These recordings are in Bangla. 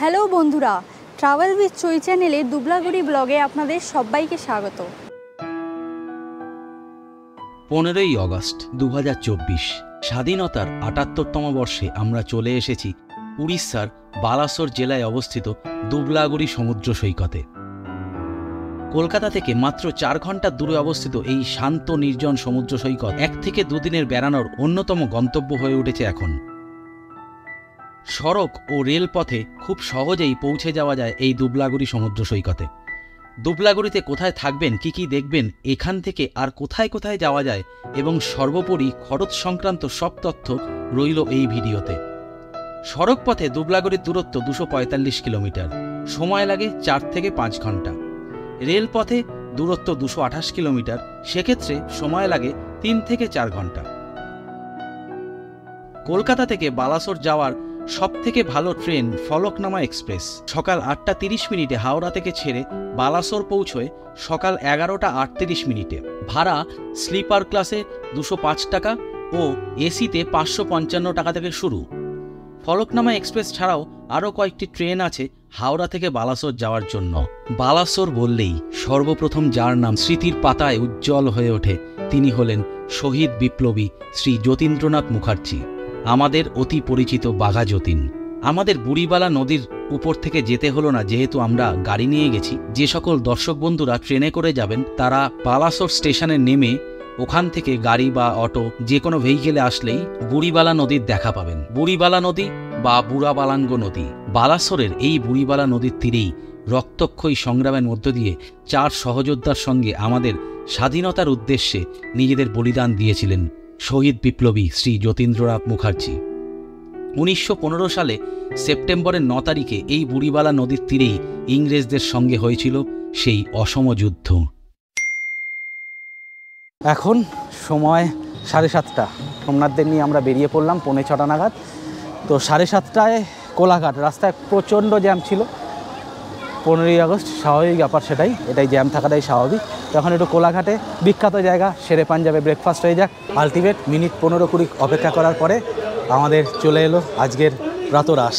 হ্যালো বন্ধুরা, ট্রাভেল উইথ চই চ্যানেলে দুবলাগুড়ি ব্লগে আপনাদের সবাইকে স্বাগত। 15ই আগস্ট 2024 স্বাধীনতার 78তম বর্ষে আমরা চলে এসেছি উড়িষ্যার বালাসোর জেলায় অবস্থিত দুবলাগুড়ি সমুদ্র সৈকতে। কলকাতা থেকে মাত্র 4 ঘন্টা দূরে অবস্থিত এই শান্ত নির্জন সমুদ্র সৈকত 1 থেকে 2 দিনের বেড়ানোর অন্যতম গন্তব্য হয়ে উঠেছে এখন। সড়ক ও রেলপথে খুব সহজেই পৌঁছে যাওয়া যায় এই দুবলাগুড়ি সমুদ্র সৈকতে। দুবলাগুড়িতে কোথায় থাকবেন, কি কি দেখবেন, এখান থেকে আর কোথায় কোথায় যাওয়া যায় এবং সর্বোপরি খরচ সংক্রান্ত সব তথ্য রইল এই ভিডিওতে। সড়ক পথে দুবলাগুড়ির দূরত্ব 245 কিলোমিটার, সময় লাগে 4 থেকে 5 ঘন্টা। রেলপথে দূরত্ব 228 কিলোমিটার, সেক্ষেত্রে সময় লাগে 3 থেকে 4 ঘন্টা। কলকাতা থেকে বালাসোর যাওয়ার সবথেকে ভালো ট্রেন ফলকনামা এক্সপ্রেস। সকাল 8টা 30 মিনিটে হাওড়া থেকে ছেড়ে বালাসোর পৌঁছয় সকাল 11টা 38 মিনিটে। ভাড়া স্লিপার ক্লাসে 205 টাকা ও এসিতে 555 টাকা থেকে শুরু। ফলকনামা এক্সপ্রেস ছাড়াও আরও কয়েকটি ট্রেন আছে হাওড়া থেকে বালাসোর যাওয়ার জন্য। বালাসোর বললেই সর্বপ্রথম যার নাম স্মৃতির পাতায় উজ্জ্বল হয়ে ওঠে তিনি হলেন শহীদ বিপ্লবী শ্রী যতীন্দ্রনাথ মুখার্জি, আমাদের অতি পরিচিত বাঘা যতীন। আমাদের বুড়িবালা নদীর উপর থেকে যেতে হলো না, যেহেতু আমরা গাড়ি নিয়ে গেছি। যে সকল দর্শক বন্ধুরা ট্রেনে করে যাবেন তারা বালাসোর স্টেশনে নেমে ওখান থেকে গাড়ি বা অটো যে কোনো ভেহিকেলে আসলেই বুড়িবালা নদীর দেখা পাবেন। বুড়িবালা নদী বা বুড়াবালাঙ্গ নদী। বালাসোরের এই বুড়িবালা নদীর তীরেই রক্তক্ষয়ী সংগ্রামের মধ্য দিয়ে 4 সহযোদ্ধার সঙ্গে আমাদের স্বাধীনতার উদ্দেশ্যে নিজেদের বলিদান দিয়েছিলেন শহীদ বিপ্লবী শ্রী যতীন্দ্রনাথ মুখার্জি। 1915 সালে সেপ্টেম্বরের 9 তারিখে এই বুড়িবালা নদীর তীরেই ইংরেজদের সঙ্গে হয়েছিল সেই অসম যুদ্ধ। এখন সময় 7:30। সোমনাথদের নিয়ে আমরা বেরিয়ে পড়লাম 6:45 নাগাদ। তো 7:30টায় কোলাঘাট। রাস্তায় প্রচণ্ড জ্যাম ছিল। 15ই আগস্ট, স্বাভাবিক ব্যাপার, এটাই জ্যাম থাকাটাই স্বাভাবিক। তখন একটু কোলাঘাটে বিখ্যাত জায়গা সেরে পাঞ্জাবে ব্রেকফাস্ট হয়ে যাক। আলটিমেট মিনিট 15-20 অপেক্ষা করার পরে আমাদের চলে এলো আজকের প্রাতরাশ।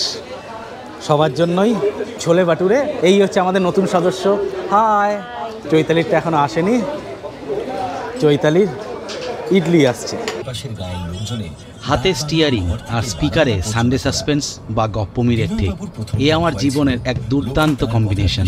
সবার জন্যই ছোলে বাটুরে। এই হচ্ছে আমাদের নতুন সদস্য। হাই। চৈতালিরটা এখনও আসেনি, চৈতালির ইডলি আসছে। হাতে স্টিয়ারিং আর স্পিকারে সানডে সাসপেন্স বা গপ্পমিরের ঠিক। এ আমার জীবনের এক দুর্দান্ত কম্বিনেশন।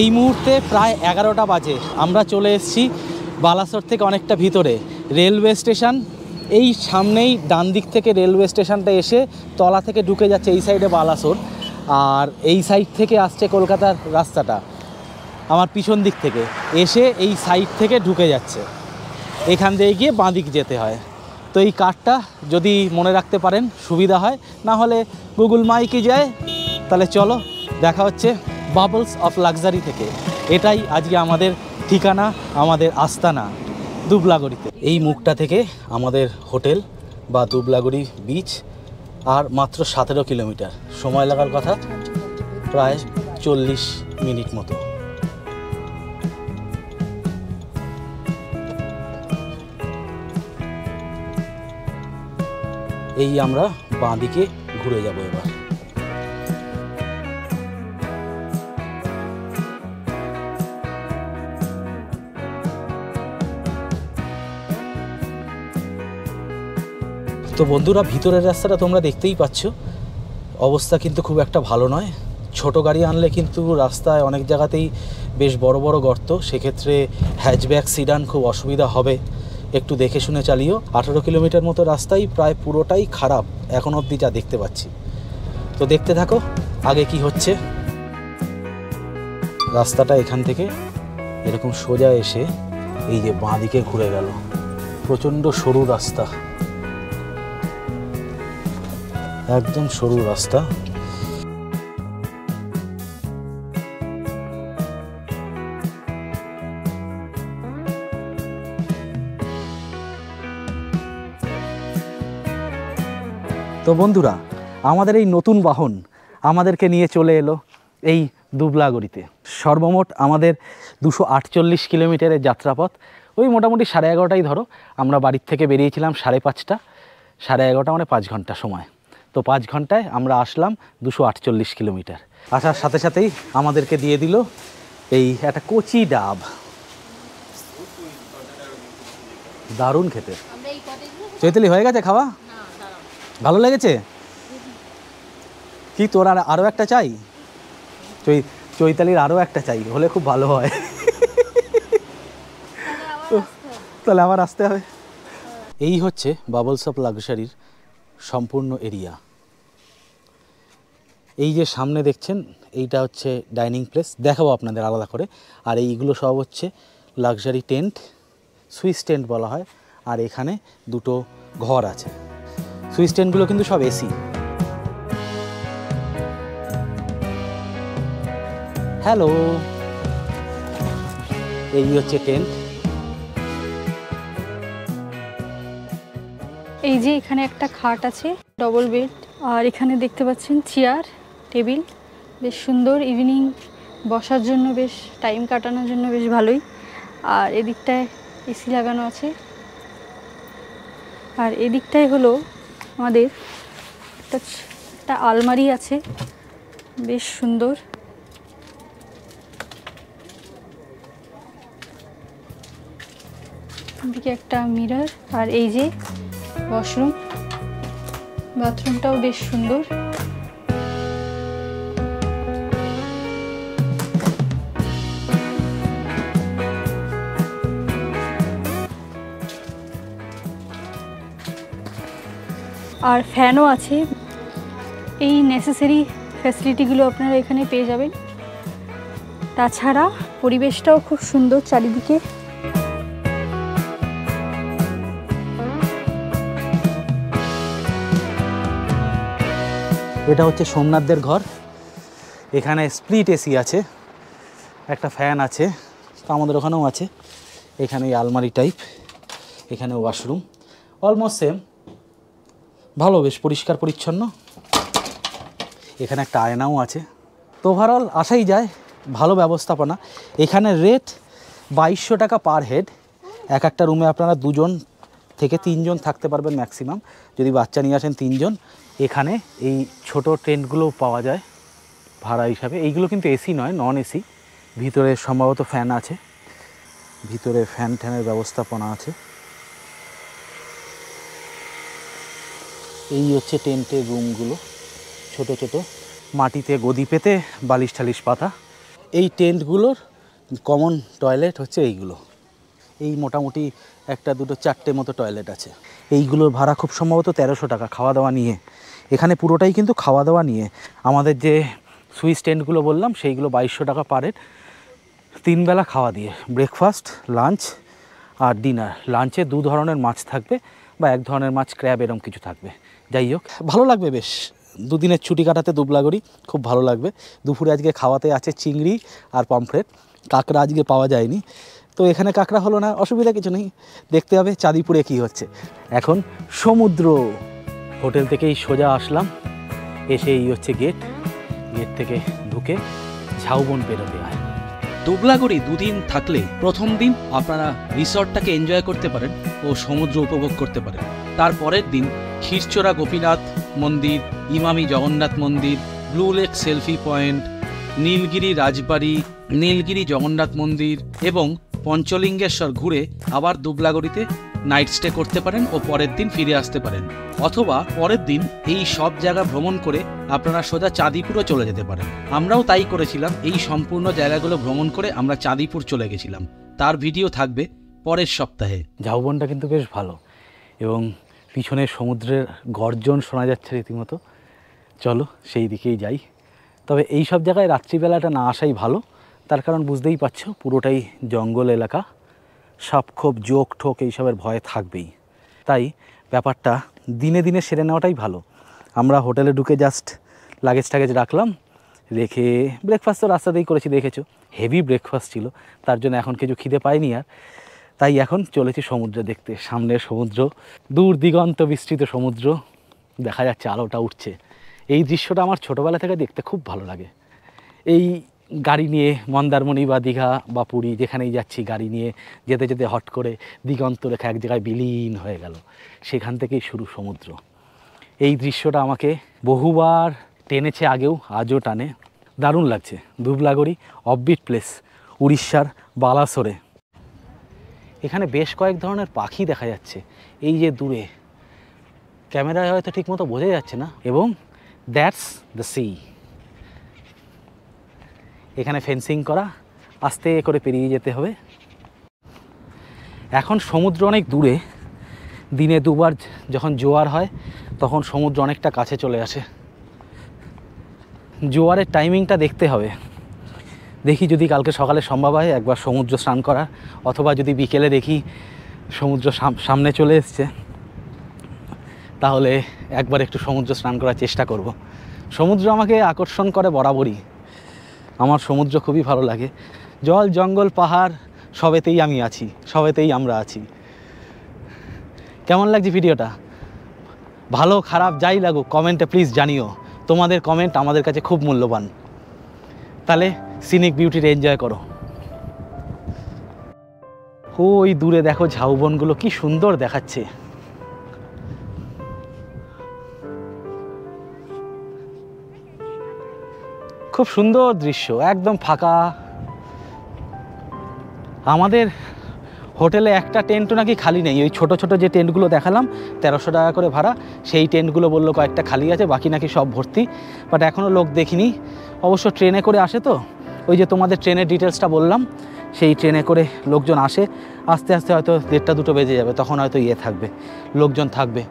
এই মুহূর্তে প্রায় 11টা বাজে। আমরা চলে এসেছি বালাসোর থেকে অনেকটা ভিতরে রেলওয়ে স্টেশন। এই সামনেই ডান দিক থেকে রেলওয়ে স্টেশনটা এসে তলা থেকে ঢুকে যাচ্ছে এই সাইডে বালাসোর, আর এই সাইড থেকে আসছে কলকাতার রাস্তাটা আমার পিছন দিক থেকে এসে এই সাইড থেকে ঢুকে যাচ্ছে। এখান দিয়ে গিয়ে বাঁ দিক যেতে হয়। তো এই কার্ডটা যদি মনে রাখতে পারেন সুবিধা হয়, না হলে গুগল মাই কি যায়। তাহলে চলো, দেখা হচ্ছে বাবলস অফ লাক্সারি থেকে। এটাই আজকে আমাদের ঠিকানা, আমাদের আস্তানা দুবলাগুড়িতে। এই মুখটা থেকে আমাদের হোটেল বা দুবলাগুড়ি বিচ আর মাত্র 17 কিলোমিটার। সময় লাগার কথা প্রায় 40 মিনিট মতো। এই আমরা বাঁ দিকে ঘুরে যাব এবার। তো বন্ধুরা, ভিতরের রাস্তাটা তোমরা দেখতেই পাচ্ছ। অবস্থা কিন্তু খুব একটা ভালো নয়। ছোট গাড়ি আনলে কিন্তু রাস্তায় অনেক জায়গাতেই বেশ বড় বড় গর্ত, সেক্ষেত্রে হ্যাচব্যাক সিডান খুব অসুবিধা হবে। একটু দেখে শুনে চালিও। 18 কিলোমিটার মতো রাস্তাই প্রায় পুরোটাই খারাপ এখন অবধি যা দেখতে পাচ্ছি। তো দেখতে থাকো আগে কি হচ্ছে। রাস্তাটা এখান থেকে এরকম সোজা এসে এই যে বাঁ দিকে ঘুরে গেল। প্রচণ্ড সরু রাস্তা, একদম সরু রাস্তা। তো বন্ধুরা, আমাদের এই নতুন বাহন আমাদেরকে নিয়ে চলে এলো এই দুবলাগড়িতে। সর্বমোট আমাদের 248 কিলোমিটারের যাত্রাপথ। ওই মোটামুটি 11:30টাই ধরো, আমরা বাড়ির থেকে বেরিয়েছিলাম 5:30, 11:30 মানে 5 ঘন্টা সময়। তো 5 ঘন্টায় আমরা আসলাম 248 কিলোমিটার। আসার সাথে সাথেই আমাদেরকে দিয়ে দিল এই একটা কচি ডাব, দারুণ খেতে। চৈতালি হয়ে গেছে খাওয়া? ভালো লেগেছে কি? তোর আরও একটা চাই? চৈতালির আরও একটা চাই, হলে খুব ভালো হয়। তাহলে আবার আসতে হবে। এই হচ্ছে বাবলস অফ লাক্সারির সম্পূর্ণ এরিয়া। এই যে সামনে দেখছেন, এইটা হচ্ছে ডাইনিং প্লেস, দেখাবো আপনাদের আলাদা করে। আর এইগুলো সব হচ্ছে লাক্সারি টেন্ট, সুইস টেন্ট বলা হয়। আর এখানে দুটো ঘর আছে। সুইস টেন্টগুলো কিন্তু সব এসি। হ্যালো, এই হচ্ছে টেন্ট। এই যে এখানে একটা খাট আছে, ডবল বেড। আর এখানে দেখতে পাচ্ছেন চেয়ার, টেবিল, বেশ সুন্দর। ইভিনিং বসার জন্য, বেশ টাইম কাটানোর জন্য বেশ ভালোই। আর এদিকটায় এসি লাগানো আছে। আর এদিকটায় হলো আমাদের একটা আলমারি আছে, বেশ সুন্দর। এদিকে একটা মিরর। আর এই যে ওয়াশরুম, বাথরুমটাও বেশ সুন্দর। আর ফ্যানও আছে। এই নেসেসারি ফ্যাসিলিটিগুলো আপনারা এখানে পেয়ে যাবেন। তাছাড়া পরিবেশটাও খুব সুন্দর চারিদিকে। এটা হচ্ছে সোমনাথদের ঘর। এখানে স্প্লিট এসি আছে, একটা ফ্যান আছে, তো আমাদের ওখানেও আছে। এখানে আলমারি টাইপ, এখানে ওয়াশরুম, অলমোস্ট সেম। ভালো, বেশ পরিষ্কার পরিচ্ছন্ন। এখানে একটা আয়নাও আছে। তো ওভারঅল আসাই যায়, ভালো ব্যবস্থাপনা। এখানে রেট 2200 টাকা পার হেড। একটা রুমে আপনারা 2 থেকে 3 জন থাকতে পারবেন ম্যাক্সিমাম, যদি বাচ্চা নিয়ে আসেন 3 জন। এখানে এই ছোট টেন্টগুলোও পাওয়া যায় ভাড়া হিসাবে। এইগুলো কিন্তু এসি নয়, নন এসি। ভিতরে সম্ভবত ফ্যান আছে, ভিতরে ফ্যান ট্যানের ব্যবস্থাপনা আছে। এই হচ্ছে টেন্টের রুমগুলো, ছোট ছোট, মাটিতে গদি পেতে বালিশ টালিশ পাতা। এই টেন্টগুলোর কমন টয়লেট হচ্ছে এইগুলো। এই মোটামুটি 1, 2, 4টে মতো টয়লেট আছে। এইগুলোর ভাড়া খুব সম্ভবত 1300 টাকা খাওয়া দাওয়া নিয়ে। এখানে পুরোটাই কিন্তু খাওয়া দাওয়া নিয়ে। আমাদের যে সুইস টেন্টগুলো বললাম সেইগুলো 2200 টাকা পার হেড, 3 বেলা খাওয়া দিয়ে, ব্রেকফাস্ট, লাঞ্চ আর ডিনার। লাঞ্চে 2 ধরনের মাছ থাকবে, বা 1 ধরনের মাছ, ক্র্যাব, এরকম কিছু থাকবে। যাই হোক, ভালো লাগবে বেশ। 2 দিনের ছুটি কাটাতে দুবলাগড়ি খুব ভালো লাগবে। দুপুরে আজকে খাওয়াতে আছে চিংড়ি আর পমফ্রেট। কাঁকড়া আজকে পাওয়া যায়নি, তো এখানে কাঁকড়া হলো না, অসুবিধা কিছু নেই। দেখতে হবে চাঁদিপুরে কি হচ্ছে। এখন সমুদ্র। হোটেল থেকেই সোজা আসলাম, এসে এই হচ্ছে গেট। গেট থেকে ঢুকে ঝাউবন পেরোতে হয়। দুবলাগড়ি 2 দিন থাকলে প্রথম দিন আপনারা রিসর্টটাকে এনজয় করতে পারেন ও সমুদ্র উপভোগ করতে পারেন। তারপরের দিন ক্ষীরচোরা গোপীনাথ মন্দির, ইমামি জগন্নাথ মন্দির, blue lake selfie point, Nilgiri Rajbari, Nilgiri Jagannath মন্দির এবং পঞ্চলিঙ্গেশ্বর ঘুরে আবার দুবলাগড়িতে নাইট স্টে করতে পারেন ও পরের দিন ফিরে আসতে পারেন। অথবা পরের দিন এই সব জায়গা ভ্রমণ করে আপনারা সোজা চাঁদিপুরও চলে যেতে পারেন। আমরাও তাই করেছিলাম। এই সম্পূর্ণ জায়গাগুলো ভ্রমণ করে আমরা চাঁদিপুর চলে গেছিলাম। তার ভিডিও থাকবে পরের সপ্তাহে। ঝাউবনটা কিন্তু বেশ ভালো, এবং পিছনে সমুদ্রের গর্জন শোনা যাচ্ছে রীতিমতো। চলো সেই দিকেই যাই। তবে এই সব জায়গায় রাত্রিবেলাটা না আসাই ভালো, তার কারণ বুঝতেই পারছো, পুরোটাই জঙ্গল এলাকা, সাপখোপ, জোক ঠোক এইসবের ভয় থাকবেই। তাই ব্যাপারটা দিনে দিনে সেরে নেওয়াটাই ভালো। আমরা হোটেলে ঢুকে জাস্ট লাগেজ টাগেজ রাখলাম, রেখে ব্রেকফাস্ট তো রাস্তাতেই করেছি, দেখেছো হেভি ব্রেকফাস্ট ছিল, তার জন্য এখন কিছু খিদে পাইনি আর। তাই এখন চলেছি সমুদ্র দেখতে। সামনে সমুদ্র, দূর দিগন্ত বিস্তৃত সমুদ্র, দেখা যাচ্ছে আলোটা উঠছে। এই দৃশ্যটা আমার ছোটোবেলা থেকে দেখতে খুব ভালো লাগে। এই গাড়ি নিয়ে মন্দারমণি বা দীঘা বা পুরী যেখানেই যাচ্ছি, গাড়ি নিয়ে যেতে যেতে হট করে দিগন্ত রেখা এক জায়গায় বিলীন হয়ে গেল, সেখান থেকেই শুরু সমুদ্র। এই দৃশ্যটা আমাকে বহুবার টেনেছে, আগেও আজও টানে। দারুণ লাগছে। ধুবলাগড়ি অফবিট প্লেস, উড়িষ্যার বালাসোরে। এখানে বেশ কয়েক ধরনের পাখি দেখা যাচ্ছে, এই যে দূরে, ক্যামেরায় হয়তো ঠিকমতো বোঝা যাচ্ছে না। এবং দ্যাটস দ্য সি। এখানে ফেন্সিং করা, আস্তে করে পেরিয়ে যেতে হবে। এখন সমুদ্র অনেক দূরে, দিনে দুবার যখন জোয়ার হয় তখন সমুদ্র অনেকটা কাছে চলে আসে। জোয়ারের টাইমিংটা দেখতে হবে, দেখি যদি কালকে সকালে সম্ভব হয় একবার সমুদ্র স্নান করা, অথবা যদি বিকেলে দেখি সমুদ্র সামনে চলে এসছে তাহলে একবার একটু সমুদ্র স্নান করার চেষ্টা করব। সমুদ্র আমাকে আকর্ষণ করে বরাবরই, আমার সমুদ্র খুবই ভালো লাগে। জল, জঙ্গল, পাহাড় সবেতেই আমি আছি, সবেতেই আমরা আছি। কেমন লাগছে ভিডিওটা? ভালো খারাপ যাই লাগুক কমেন্টে প্লিজ জানিও। তোমাদের কমেন্ট আমাদের কাছে খুব মূল্যবান। তাহলে সিনিক বিউটির এনজয় করো। ওই দূরে দেখো ঝাউবনগুলো কি সুন্দর দেখাচ্ছে। খুব সুন্দর দৃশ্য, একদম ফাঁকা। আমাদের হোটেলে একটা টেন্টও নাকি খালি নেই। ওই ছোট ছোট যে টেন্টগুলো দেখালাম 1300 টাকা করে ভাড়া, সেই টেন্টগুলো বললো কয়েকটা খালি আছে, বাকি নাকি সব ভর্তি। বাট এখনও লোক দেখিনি। অবশ্য ট্রেনে করে আসে তো, ওই যে তোমাদের ট্রেনের ডিটেলসটা বললাম, সেই ট্রেনে করে লোকজন আসে। আস্তে আস্তে হয়তো 1:30-2 বেজে যাবে, তখন হয়তো থাকবে, লোকজন থাকবে।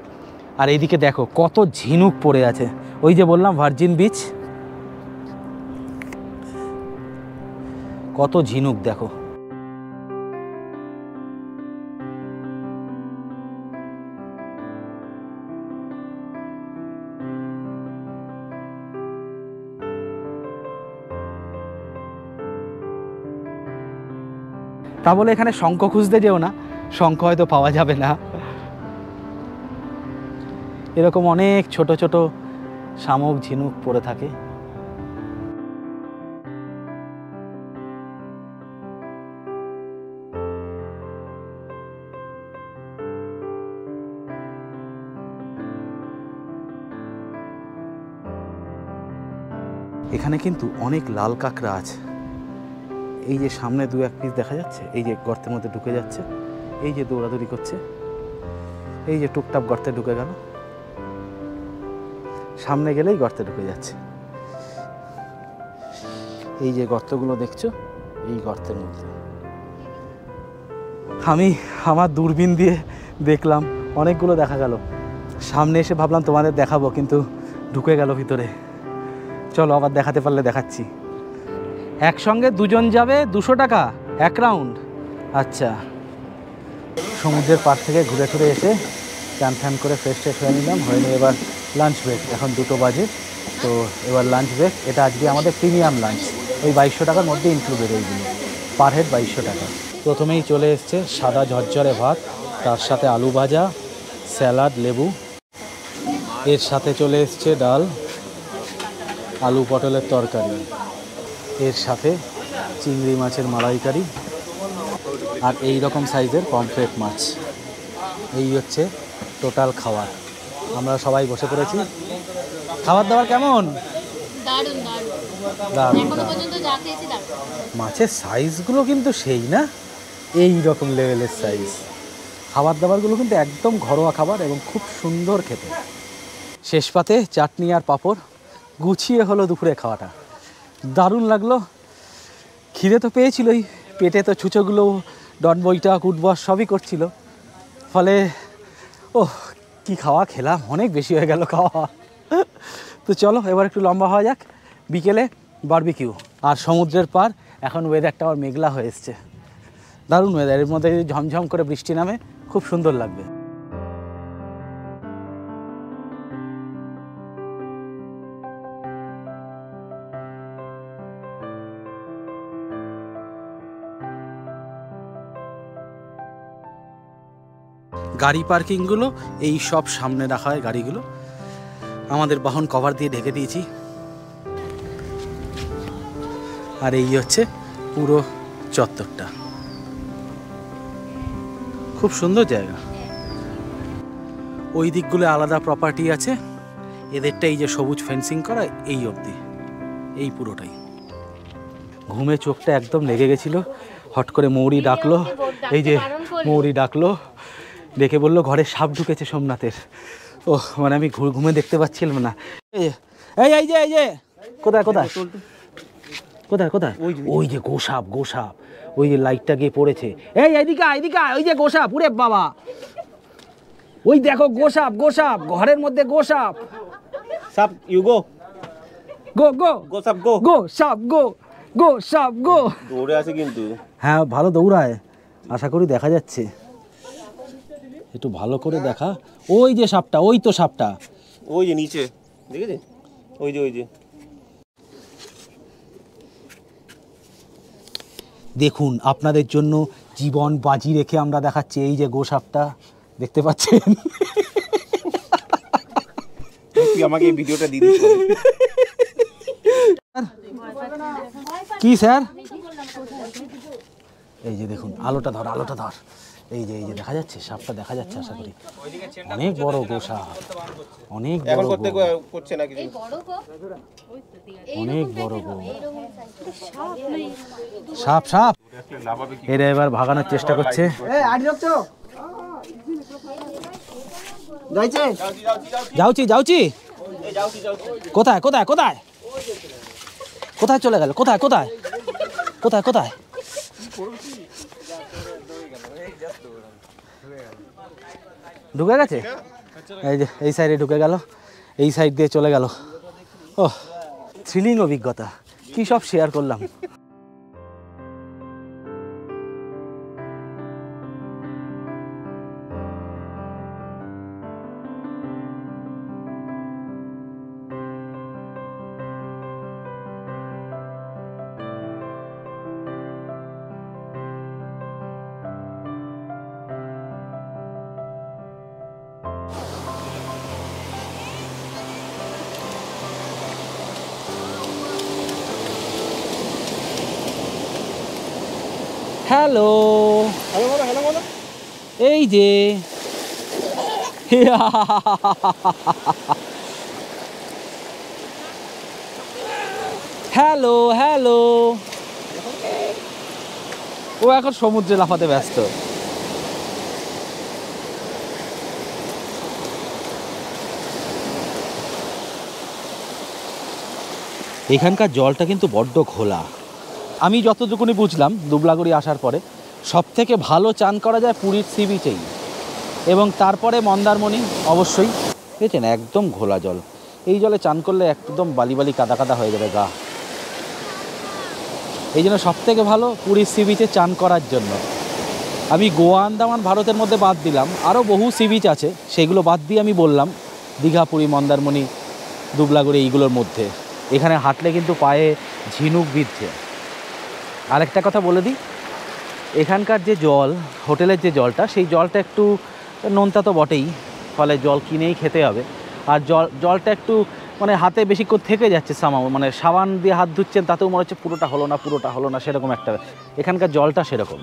আর এইদিকে দেখো কত ঝিনুক পড়ে আছে। ওই যে বললাম ভার্জিন বিচ, কত ঝিনুক দেখো। তা বলে এখানে শঙ্খ খুঁজতে যেও না, শঙ্খ হয়তো পাওয়া যাবে না। এরকম অনেক ছোট ছোট শামুক ঝিনুক পড়ে থাকে। এখানে কিন্তু অনেক লাল কাঁকড়া আছে। এই যে সামনে 2-1 পিস দেখা যাচ্ছে, এই যে গর্তের মধ্যে ঢুকে যাচ্ছে, এই যে দৌড়াদৌড়ি করছে, এই যে টুকটাপ গর্তে ঢুকে গেল, সামনে গেলেই গর্তে ঢুকে যাচ্ছে। এই যে গর্তগুলো দেখছো, এই গর্তের মধ্যে আমি আমার দূরবীন দিয়ে দেখলাম, অনেকগুলো দেখা গেল। সামনে এসে ভাবলাম তোমাদের দেখাবো, কিন্তু ঢুকে গেল ভিতরে। চলো আবার দেখাতে পারলে দেখাচ্ছি। একসঙ্গে দুজন যাবে 200 টাকা 1 রাউন্ড। আচ্ছা, সমুদ্রের পাড় থেকে ঘুরে ঘুরে এসে চান ফ্যান করে ফ্রেশ ট্রেশ হয়ে নিলাম, হয়ে নিয়ে এবার লাঞ্চ ব্রেক। এখন 2 বাজে, তো এবার লাঞ্চ ব্রেক। এটা আজকে আমাদের প্রিমিয়াম লাঞ্চ, ওই 2200 টাকার মধ্যে ইনক্লুডেড এইগুলো, পার হেড 2200 টাকা। প্রথমেই চলে এসছে সাদা ঝরঝরে ভাত, তার সাথে আলু ভাজা, স্যালাড, লেবু। এর সাথে চলে এসছে ডাল, আলু পটলের তরকারি, এর সাথে চিংড়ি মাছের মালাইকারি, আর এই রকম সাইজের পমফ্রেট মাছ। এই হচ্ছে টোটাল খাবার। আমরা সবাই বসে পড়েছি। খাবার দাবার কেমন? দারুণ দারুণ। এখনো পর্যন্ত যা খেয়েছি দারুণ। মাছের সাইজগুলো কিন্তু সেই না, এই রকম লেভেলের সাইজ। খাবার দাবারগুলো কিন্তু একদম ঘরোয়া খাবার এবং খুব সুন্দর খেতে। শেষ পাতে চাটনি আর পাঁপড়, গুছিয়ে হলো দুপুরে খাওয়াটা। দারুণ লাগলো। খিদে তো পেয়েছিলই, পেটে তো ছুঁচোগুলো ডন বইটা কুটবস সবই করছিল। ফলে কি খাওয়া খেলাম, অনেক বেশি হয়ে গেল খাওয়া। তো চলো এবার একটু লম্বা হওয়া যাক। বিকেলে বারবিকিউ আর সমুদ্রের পার। এখন ওয়েদারটা আবার মেঘলা হয়ে এসছে, দারুণ ওয়েদার। এর মধ্যে যদি ঝমঝম করে বৃষ্টি নামে খুব সুন্দর লাগবে। গাড়ি পার্কিংগুলো এই সব সামনে রাখা হয় গাড়িগুলো। আমাদের বাহন কভার দিয়ে ঢেকে দিয়েছি। আর এই হচ্ছে পুরো চত্বরটা, খুব সুন্দর জায়গা। ওই দিকগুলো আলাদা প্রপার্টি আছে, এদেরটা এই যে সবুজ ফেন্সিং করা এই অবধি, এই পুরোটাই। ঘুমে চোখটা একদম লেগে গেছিল, হট করে মৌরি ডাকলো, এই যে মৌরি ডাকলো, ডেকে বললো ঘরে সাপ ঢুকেছে সোমনাথের। ও মানে আমি ঘুমে দেখতে পাচ্ছিলাম না। এই এই যে এই যে কোথায় কোথায় কোথায় কোথায় ওই যে গোসাপ, গোসাপ ওই যে লাইটটা গিয়ে পড়েছে। এই এদিকে এদিকে ওই যে গোসাপ, উরে বাবা ওই দেখো গোসাপ, গোসাপ ঘরের মধ্যে গোসাপ। সাপ ইউ গো গো গো গো সাপ গো গো সাপ গো, গো সাপ গো। দৌড়ে আছে কিন্তু। হ্যাঁ ভালো দৌড়ায়, আশা করি দেখা যাচ্ছে। একটু ভালো করে দেখা। ওই যে সাপটা, ওই তো সাপটা, ওই যে নিচে দেখেছি, ওই যে ওই যে। দেখুন আপনাদের জন্য জীবন বাজি রেখে আমরা দেখাচ্ছি। এই যে গোসাপটা দেখতে পাচ্ছেন। তুই আমাকে এই ভিডিওটা দিয়ে দিস। কি স্যার? এই যে দেখুন, আলোটা ধর, আলোটা ধর। এই যে দেখা যাচ্ছে সাপটা, দেখা যাচ্ছে আশা করি। অনেক বড় গোসাপ, অনেক বড় গো, করছে না কিছু, অনেক বড় গো সাপ। সাপ এরা এবার ভাগানোর চেষ্টা করছে। যাচ্ছি যাচ্ছি। কোথায় কোথায় কোথায় কোথায় চলে গেল? কোথায় কোথায় কোথায় কোথায়? ঢুকে গেছে, এই যে এই সাইডে ঢুকে গেল, এই সাইড দিয়ে চলে গেল। ও থ্রিলিং অভিজ্ঞতা, কি সব শেয়ার করলাম। হ্যালো, এই যে হ্যালো হ্যালো। ও এখন সমুদ্রে লাফাতে ব্যস্ত। এখানকার জলটা কিন্তু বড্ড ঘোলা। আমি যতটুকুনি বুঝলাম দুবলাগড়ি আসার পরে, সব থেকে ভালো চান করা যায় পুরীর সি বিচেই, এবং তারপরে মন্দারমণি অবশ্যই। দেখছেন একদম ঘোলা জল, এই জলে চান করলে একদম বালি বালি কাদা কাদা হয়ে যাবে গা। এই জন্য সব থেকে ভালো পুরীর সি বিচে চান করার জন্য। আমি গোয়া আন্দামান ভারতের মধ্যে বাদ দিলাম, আরও বহু সি বিচ আছে, সেগুলো বাদ দিয়ে আমি বললাম দীঘা, পুরী, মন্দারমণি, দুবলাগড়ি এইগুলোর মধ্যে। এখানে হাঁটলে কিন্তু পায়ে ঝিনুক বিঁধছে। আরেকটা কথা বলে দিই, এখানকার যে জল, হোটেলের যে জলটা, সেই জলটা একটু নোনতা তো বটেই, ফলে জল কিনেই খেতে হবে। আর জলটা একটু মানে হাতে বেশিক্ষণ থেকে যাচ্ছে সামাও, মানে সাবান দিয়ে হাত ধুচ্ছেন তাতেও মনে হচ্ছে পুরোটা হলো না, সেরকম একটা। এখানকার জলটা সেরকম।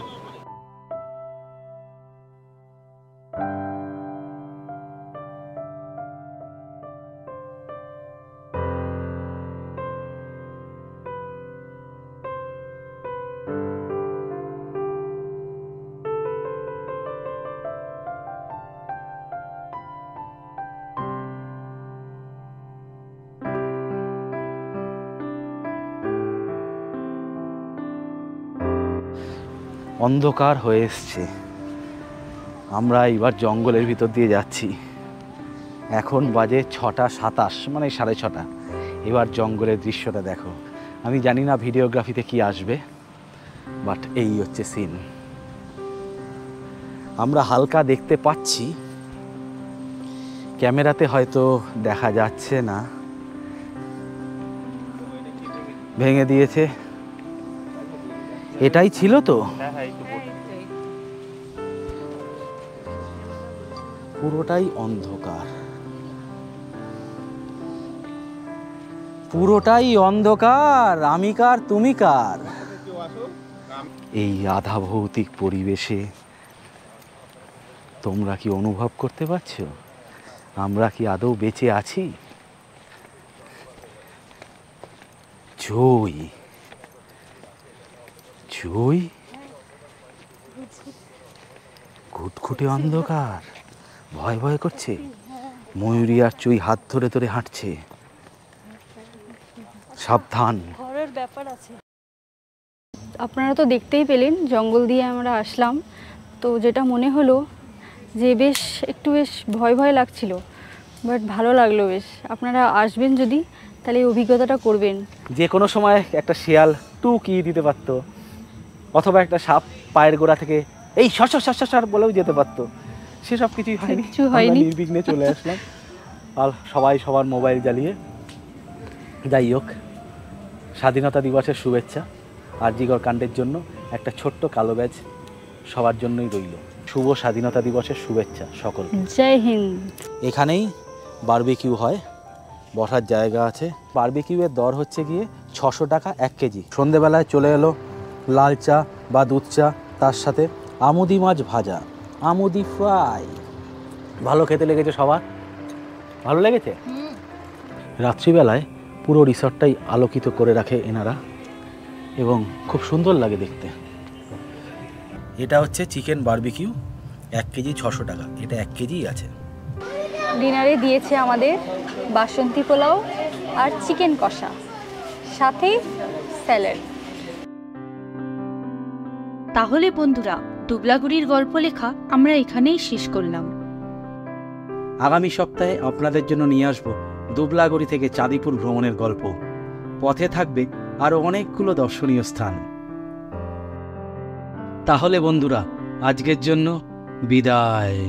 অন্ধকার হয়ে এসছে, আমরা এবার জঙ্গলের ভিতর দিয়ে যাচ্ছি। এখন বাজে 6:27, মানে 6:30। এবার জঙ্গলের দৃশ্যটা দেখো। আমি জানি না ভিডিওগ্রাফিতে কি আসবে, বাট এই হচ্ছে সিন। আমরা হালকা দেখতে পাচ্ছি, ক্যামেরাতে হয়তো দেখা যাচ্ছে না। ভেঙে দিয়েছে, এটাই ছিল তো। পুরোটাই অন্ধকার। পুরোটাই অন্ধকার, আমি কার তুমি কার। এই আধা ভৌতিক পরিবেশে তোমরা কি অনুভব করতে পারছো আমরা কি আদৌ বেঁচে আছি? জয় জয়, ঘুটঘুটে অন্ধকার, ভয় ভয় করছে। ময়ূরী আর চুই হাত ধরে ধরে হাঁটছে। সাবধান, ঘরের ব্যাপার আছে। আপনারা তো দেখতেই পেলেন জঙ্গল দিয়ে আমরা আসলাম, তো যেটা মনে হলো যে বেশ ভয় ভয় লাগছিল, বাট ভালো লাগলো বেশ। আপনারা আসবেন যদি, তাহলে এই অভিজ্ঞতাটা করবেন। যে কোনো সময় একটা শিয়াল টুকিয়ে দিতে পারতো, অথবা একটা সাপ পায়ের গোড়া থেকে এই সর বলেও যেতে পারতো। সেসব কিছুই হয়নি, কিচ্ছু হয়নি। নির্বিঘ্নে চলে আসলাম। আর সবাই সবার মোবাইল জ্বালিয়ে। যাই হোক, স্বাধীনতা দিবসের শুভেচ্ছা। আরজিকর কাণ্ডের জন্য একটা ছোট্ট কালো ব্যাজ সবার জন্যই রইল। শুভ স্বাধীনতা দিবসের শুভেচ্ছা সকল। জয় হিন্দ। এখানেই বারবিকিউ হয়, বসার জায়গা আছে। বারবিকিউয়ের দর হচ্ছে গিয়ে 600 টাকা 1 কেজি। সন্ধেবেলায় চলে এলো লাল চা বা দুধ চা, তার সাথে আমুদি মাছ ভাজা, আমুদি ফ্রাই। ভালো খেতে লেগেছে সবার? ভালো লেগেছে? রাত্রিবেলায় পুরো রিসর্টটাই আলোকিত করে রাখে এনারা এবং খুব সুন্দর লাগে দেখতে। এটা হচ্ছে চিকেন বারবিকিউ, 1 কেজি 600 টাকা। এটা 1 কেজিই আছে। ডিনারে দিয়েছে আমাদের বাসন্তী পোলাও আর চিকেন কষা, সাথে স্যালাড। তাহলে বন্ধুরা, দুবলাগুড়ির গল্প লেখা আমরা এখানেই শেষ করলাম। আগামী সপ্তাহে আপনাদের জন্য নিয়ে আসব দুবলাগুড়ি থেকে চাঁদিপুর ভ্রমণের গল্প। পথে থাকবে আরও অনেকগুলো দর্শনীয় স্থান। তাহলে বন্ধুরা, আজকের জন্য বিদায়।